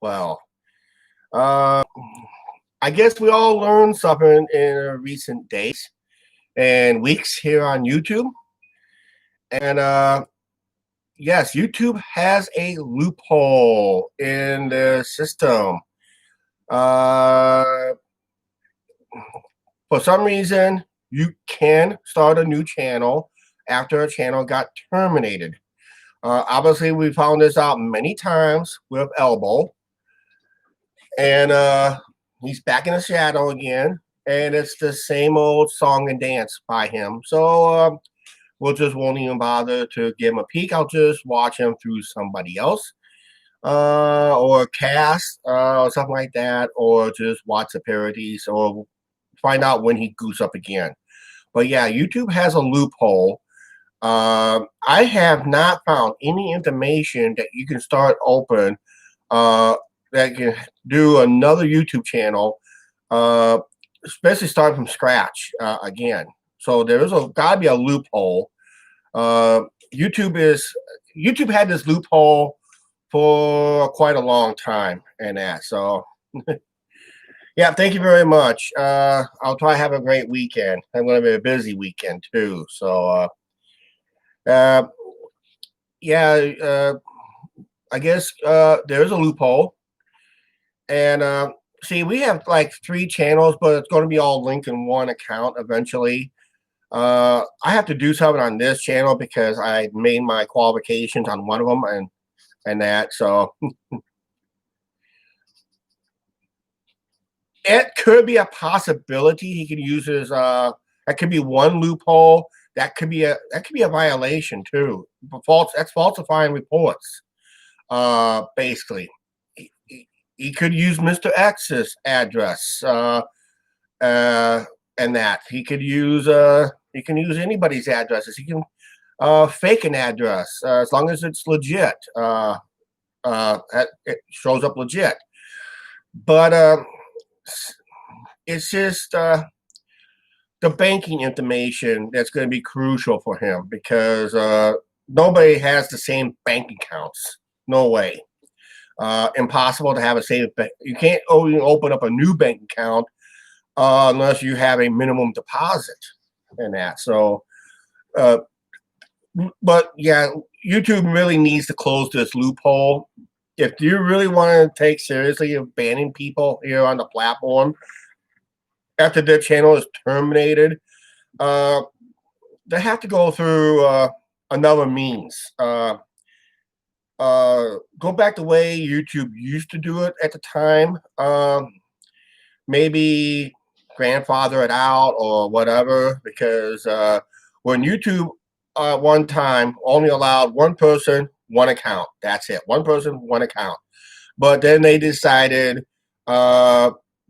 Well. Uh, I guess we all learned something in recent days and weeks here on YouTube. And yes, YouTube has a loophole in the system. Uh, for some reason, you can start a new channel after a channel got terminated. Obviously, we found this out many times with Elbow. And he's back in the shadow again, and it's the same old song and dance by him. So we'll just won't even bother to give him a peek. I'll just watch him through somebody else, or cast, or something like that, or just watch the parodies, or find out when he goose up again. But yeah, YouTube has a loophole. I have not found any information that you can start open uh, that can do another YouTube channel, especially starting from scratch again. So there is gotta be a loophole. Uh, YouTube had this loophole for quite a long time, and that. So yeah, thank you very much. I'll try to have a great weekend. I'm going to be a busy weekend too. So uh, yeah, I guess there's a loophole. And see, we have like 3 channels, but it's going to be all linked in one account eventually. I have to do something on this channel because I made my qualifications on one of them and that. So it could be a possibility he could use his that could be one loophole. That could be a violation too. That's falsifying reports. Basically. He could use Mr. X's address, and that he could use he can use anybody's addresses. He can fake an address as long as it's legit. It shows up legit. But it's just the banking information that's going to be crucial for him because nobody has the same bank accounts. No way. Impossible to have a same bank. You can't open up a new bank account unless you have a minimum deposit in that. So, but yeah, YouTube really needs to close this loophole. If you really want to take seriously of banning people here on the platform after their channel is terminated, they have to go through another means. Go back the way YouTube used to do it at the time. Maybe grandfather it out or whatever, because when YouTube one time only allowed one person, one account. That's it. One person, one account. But then they decided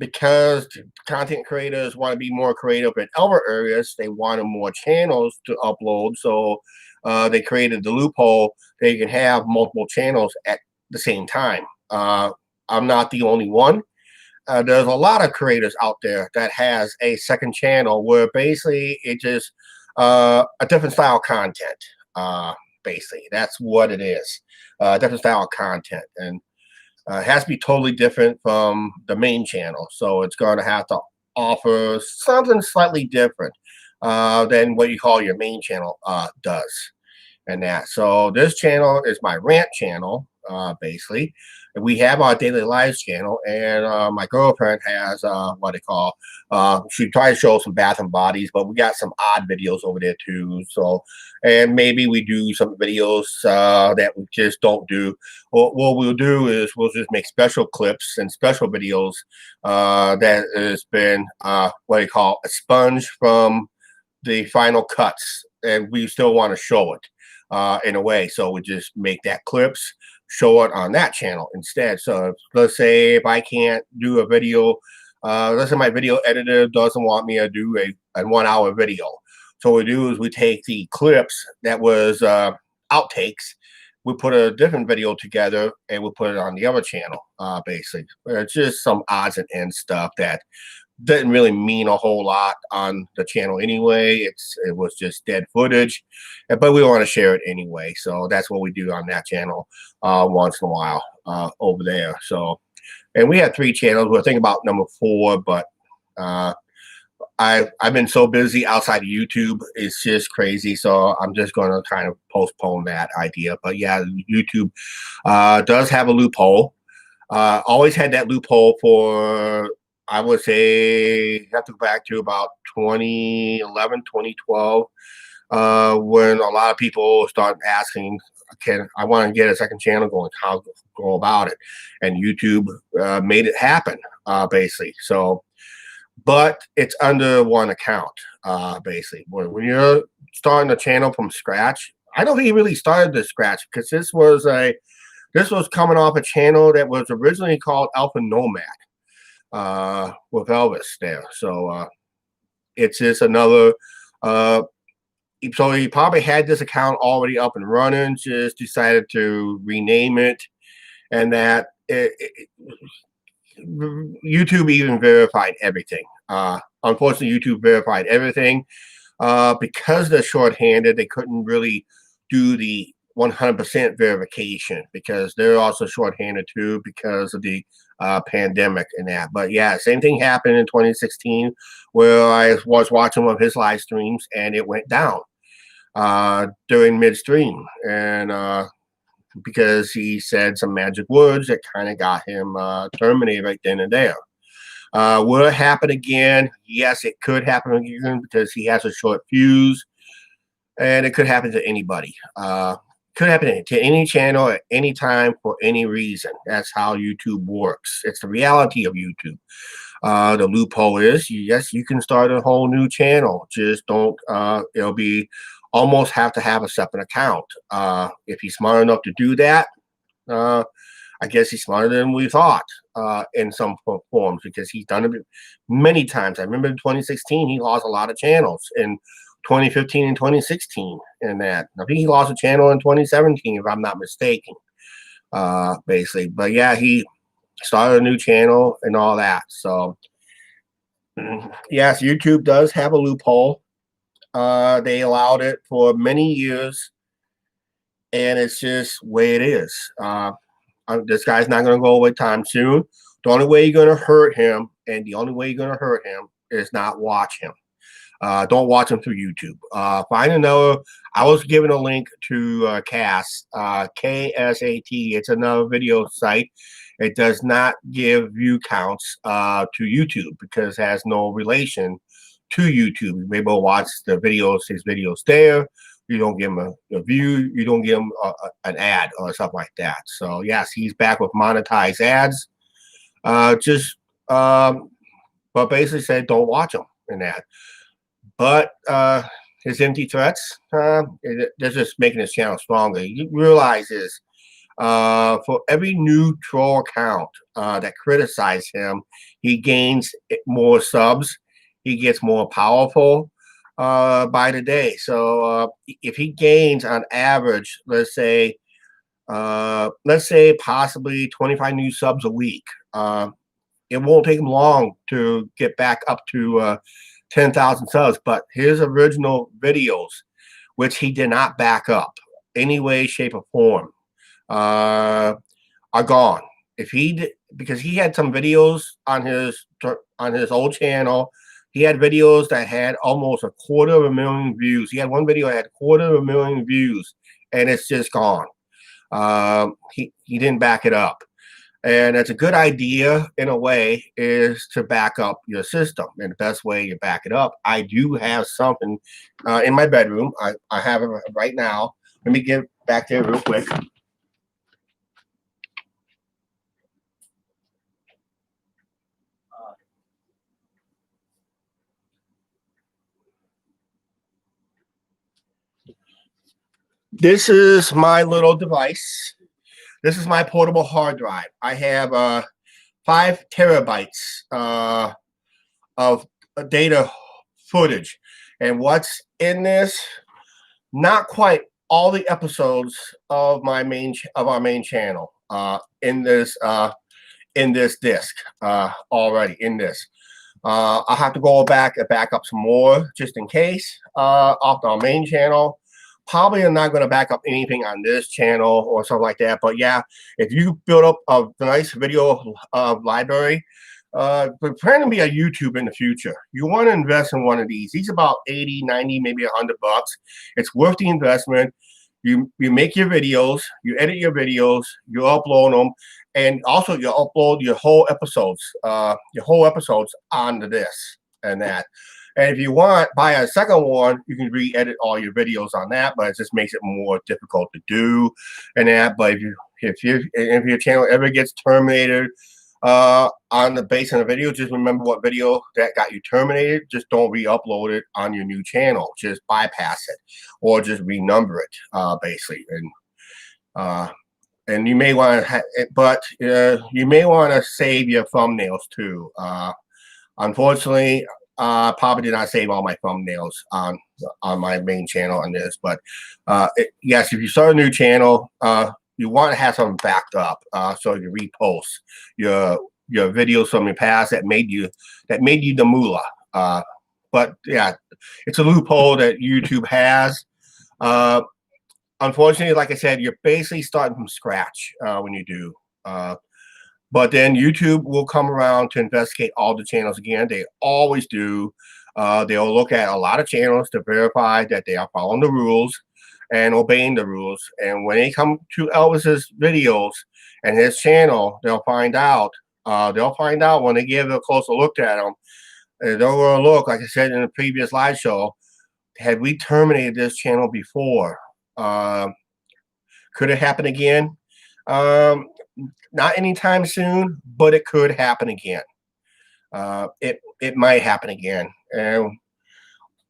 because content creators want to be more creative in other areas, they wanted more channels to upload. So they created the loophole. They can have multiple channels at the same time. I'm not the only one. There's a lot of creators out there that has a second channel where basically it just a different style of content. Basically, that's what it is. Different style of content, and it has to be totally different from the main channel. So it's going to have to offer something slightly different than what you call your main channel does. And that. So this channel is my rant channel, basically. We have our daily lives channel, and my girlfriend has what they call. She tries to show some bath and bodies, but we got some odd videos over there too. So, and maybe we do some videos that we just don't do. What we'll do is we'll just make special clips and special videos that has been what they call a sponge from the final cuts, and we still want to show it. In a way, so we just make that clips, show it on that channel instead. So let's say if I can't do a video, let's say my video editor doesn't want me to do a 1 hour video. So what we do is we take the clips that was outtakes, we put a different video together, and we put it on the other channel. Basically, it's just some odds and ends stuff that didn't really mean a whole lot on the channel anyway. It was just dead footage, but we want to share it anyway. So that's what we do on that channel once in a while over there. So, and we have 3 channels. We're thinking about number 4, but I've been so busy outside of YouTube. It's just crazy. So I'm just going to kind of postpone that idea. But yeah, YouTube does have a loophole. Always had that loophole for, I would say, you have to go back to about 2011, 2012, when a lot of people start asking, "Can I want to get a second channel going? How go about it?" And YouTube made it happen, basically. So, but it's under one account, basically. When you're starting a channel from scratch, I don't think he really started to scratch because this was coming off a channel that was originally called Alpha Nomad with Elvis there. So it's just another. So he probably had this account already up and running, just decided to rename it, and that YouTube even verified everything. Unfortunately, YouTube verified everything. Because they're shorthanded, they couldn't really do the 100% verification because they're also shorthanded too because of the pandemic and that. But yeah, same thing happened in 2016 where I was watching one of his live streams and it went down during midstream. And because he said some magic words that kind of got him terminated right then and there. Will it happen again? Yes, it could happen again because he has a short fuse, and it could happen to anybody. Could happen to any channel at any time for any reason. That's how YouTube works. It's the reality of YouTube. The loophole is, yes, you can start a whole new channel. Just don't. It'll be almost have to have a separate account. If he's smart enough to do that, I guess he's smarter than we thought in some forms because he's done it many times. I remember in 2016, he lost a lot of channels. In 2015 and 2016, and that. I think he lost a channel in 2017, if I'm not mistaken, basically. But yeah, he started a new channel and all that. So, yes, YouTube does have a loophole. They allowed it for many years, and it's just the way it is. This guy's not going to go away time soon. The only way you're going to hurt him, and the only way you're going to hurt him is not watch him. Don't watch him through YouTube. Find another. I was given a link to KSAT. KSAT. It's another video site. It does not give view counts to YouTube because it has no relation to YouTube. You may well watch the videos, his videos there. You don't give him a view. You don't give him an ad or something like that. So yes, he's back with monetized ads. But basically said don't watch him in that. But his empty threats, they're just making his channel stronger. You realize this. For every new troll account that criticizes him, he gains more subs. He gets more powerful by the day. So if he gains on average, let's say possibly 25 new subs a week, it won't take him long to get back up to 10,000 subs. But his original videos, which he did not back up any way, shape, or form, are gone. If he did, because he had some videos on his old channel. He had videos that had almost 250,000 views. He had one video that had 250,000 views, and it's just gone. He didn't back it up. And it's a good idea in a way is to back up your system. And the best way you back it up, I do have something in my bedroom. I have it right now. Let me get back there real quick. This is my little device. This is my portable hard drive. I have 5 terabytes of data footage. And what's in this? Not quite all the episodes of our main channel in this disk already in this. I'll have to go back and back up some more just in case off our main channel. Probably I'm not going to back up anything on this channel or something like that. But yeah, if you build up a nice video library, plan to be a YouTube in the future. You want to invest in one of these. These about 80, 90, maybe $100. It's worth the investment. You make your videos, you edit your videos, you upload them, and also you upload your whole episodes onto this and that. And if you want, buy a second one, you can re-edit all your videos on that, but it just makes it more difficult to do and that. But if your channel ever gets terminated on the base of the video, just remember what video that got you terminated. Just don't re-upload it on your new channel. Just bypass it or just renumber it, basically. And you may want to, you may want to save your thumbnails too. Unfortunately, probably did not save all my thumbnails on my main channel on this. But yes, if you start a new channel, you want to have something backed up so you repost your videos from your past that made you the moolah. But yeah, it's a loophole that YouTube has. Unfortunately, like I said, you're basically starting from scratch when you do. But then YouTube will come around to investigate all the channels again. They always do. They'll look at a lot of channels to verify that they are following the rules and obeying the rules. And when they come to Elvis's videos and his channel, they'll find out. When they give a closer look at them. They'll look, like I said in the previous live show, had we terminated this channel before? Could it happen again? Not anytime soon, but it could happen again. It might happen again. And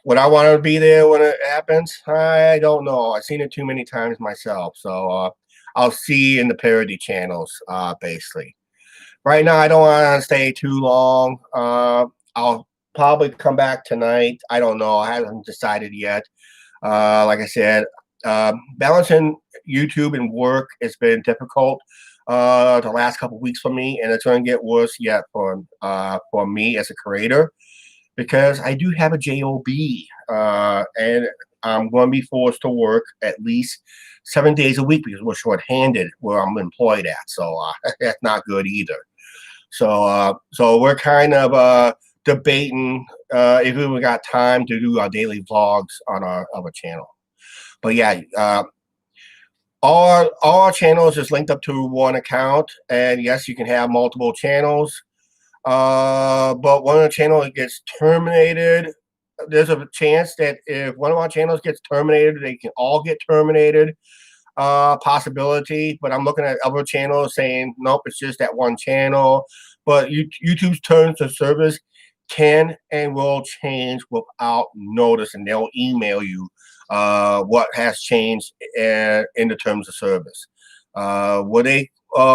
would I want to be there when it happens? I don't know. I've seen it too many times myself. So I'll see in the parody channels, basically. Right now, I don't want to stay too long. I'll probably come back tonight. I don't know. I haven't decided yet. Like I said, balancing YouTube and work has been difficult the last couple of weeks for me, and it's going to get worse yet for me as a creator, because I do have a job, and I'm going to be forced to work at least 7 days a week because we're short-handed where I'm employed at. So that's not good either. So we're kind of debating if we got time to do our daily vlogs on our channel. But yeah, all our channels is linked up to one account, and yes, you can have multiple channels. But when a channel gets terminated, there's a chance that if one of our channels gets terminated, they can all get terminated. Possibility, but I'm looking at other channels saying nope, it's just that one channel. But YouTube's terms of service can and will change without notice, and they'll email you what has changed in the terms of service. Would they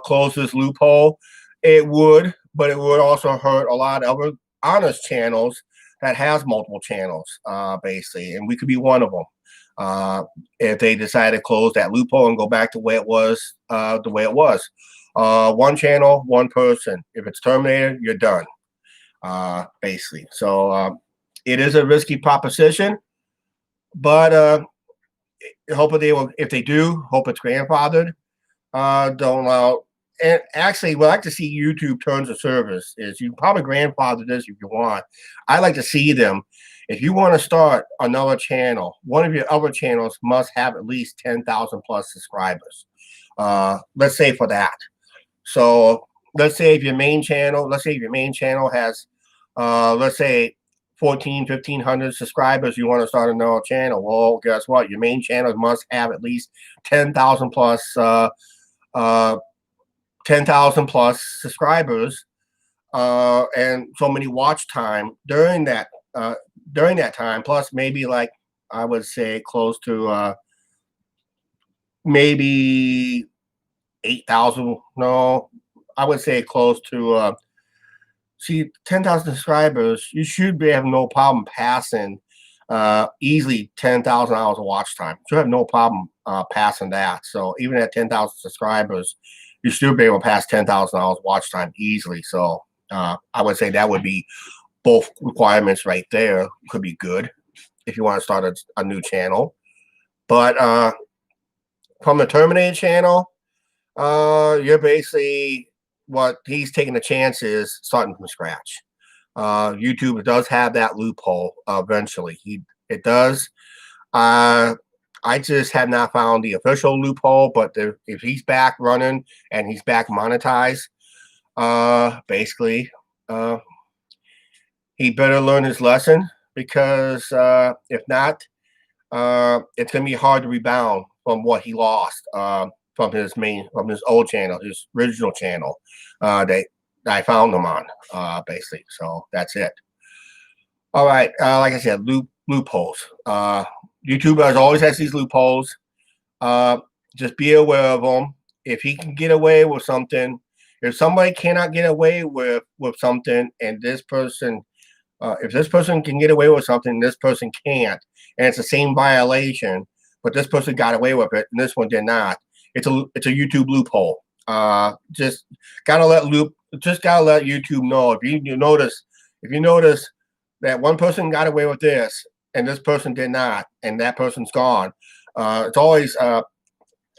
close this loophole? It would, but it would also hurt a lot of other honest channels that has multiple channels, basically, and we could be one of them. If they decide to close that loophole and go back to the way it was, one channel, one person. If it's terminated, you're done, basically. So it is a risky proposition, but hopefully if they do, hope it's grandfathered. Don't allow. And actually, what I like to see YouTube terms of service is you can probably grandfather this if you want. I like to see them. If you want to start another channel, one of your other channels must have at least 10,000 plus subscribers. Let's say for that. So let's say if your main channel has, let's say 1,500 subscribers, you want to start another channel. Well, guess what? Your main channel must have at least 10,000 plus 10,000 plus subscribers, and so many watch time during that time, plus maybe, like, I would say close to maybe 8,000. No, I would say close to 10,000 subscribers. You should have no problem passing easily 10,000 hours of watch time. You have no problem passing that. So even at 10,000 subscribers, you should be able to pass 10,000 hours watch time easily. So I would say that would be both requirements right there could be good if you want to start a new channel. But from the terminated channel, you're basically, what he's taking a chance is starting from scratch. YouTube does have that loophole eventually. It does. I just have not found the official loophole, but if he's back running and he's back monetized, basically, he better learn his lesson, because if not, it's gonna be hard to rebound from what he lost from his old channel, his original channel that I found him on, basically. So that's it. All right, like I said, loopholes. YouTube always has these loopholes. Just be aware of them. If he can get away with something, if somebody cannot get away with something, and this person, if this person can get away with something, this person can't, and it's the same violation, but this person got away with it and this one did not, it's a YouTube loophole. Just gotta let YouTube know. If you notice that one person got away with this and this person did not, and that person's gone, it's always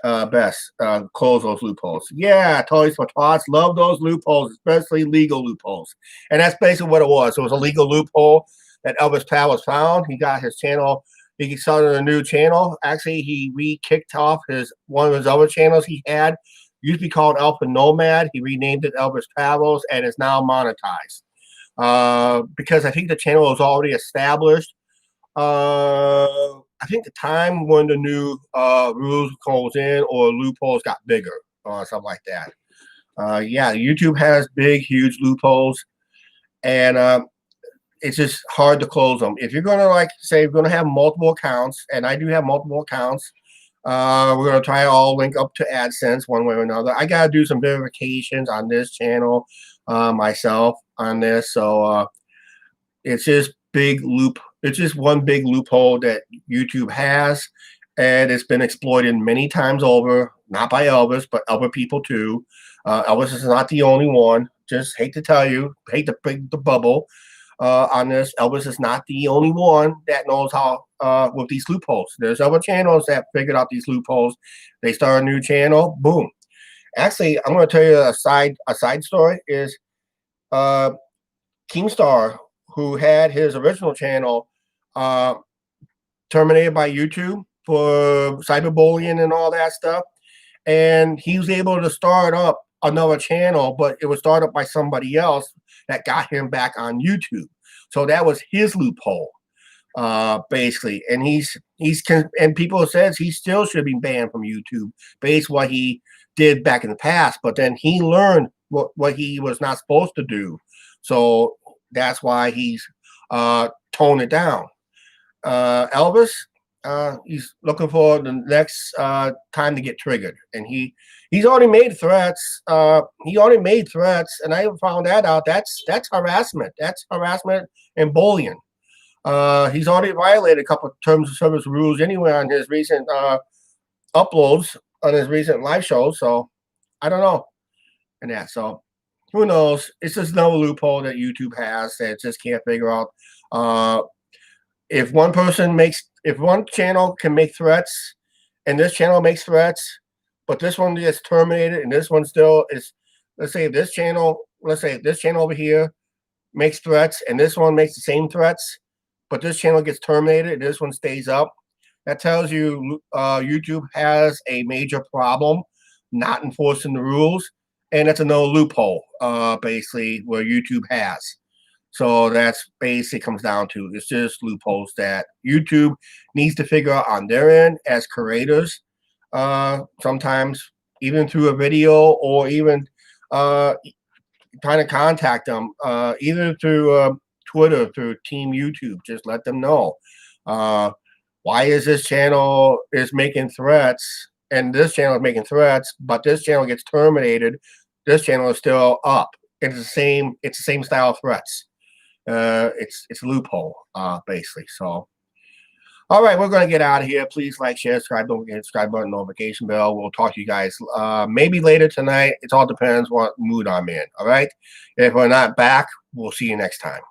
best close those loopholes. Yeah, Toys for Tots, love those loopholes, especially legal loopholes. And that's basically what it was. It was a legal loophole that Elvis Towers found. He got his channel. He started a new channel. Actually, he re-kicked off one of his other channels he had. Used to be called Alpha Nomad. He renamed it Elvis Travels, and is now monetized. Because I think the channel was already established. I think the time when the new rules goes in or loopholes got bigger or something like that. Yeah, YouTube has big, huge loopholes, and it's just hard to close them. If you're gonna, like, say, you're gonna have multiple accounts, and I do have multiple accounts, we're gonna try to all link up to AdSense one way or another. I gotta do some verifications on this channel myself on this, so it's just it's just one big loophole that YouTube has, and it's been exploited many times over, not by Elvis, but other people too. Elvis is not the only one. Just hate to tell you, hate to break the bubble on this. Elvis is not the only one that knows how with these loopholes. There's other channels that figured out these loopholes. They start a new channel, boom. Actually, I'm going to tell you a side story is Keemstar, who had his original channel terminated by YouTube for cyberbullying and all that stuff, and he was able to start up another channel, but it was started by somebody else that got him back on YouTube. So that was his loophole, basically. And and people says he still should be banned from YouTube based what he did back in the past, but then he learned what he was not supposed to do. So that's why he's toned it down. Elvis, he's looking for the next time to get triggered, and he's already made threats. He already made threats, and I found that out. That's harassment. That's harassment and bullying. He's already violated a couple of terms of service rules anyway on his recent uploads on his recent live shows. So I don't know, and that. So who knows? It's just no loophole that YouTube has that just can't figure out. If one channel can make threats, and this channel makes threats, but this one gets terminated, and this one still is, let's say this channel over here makes threats, and this one makes the same threats, but this channel gets terminated, and this one stays up. That tells you YouTube has a major problem not enforcing the rules, and that's another loophole, basically, where YouTube has. So that's basically comes down to, it's just loopholes that YouTube needs to figure out on their end as creators. Sometimes even through a video, or even trying to contact them, either through Twitter, through Team YouTube. Just let them know. Why is this channel is making threats, and this channel is making threats, but this channel gets terminated. This channel is still up. It's the same style of threats. It's a loophole, basically. So, all right, we're gonna get out of here. Please like, share, subscribe. Don't forget to subscribe button, notification bell. We'll talk to you guys maybe later tonight. It all depends what mood I'm in. All right. If we're not back, we'll see you next time.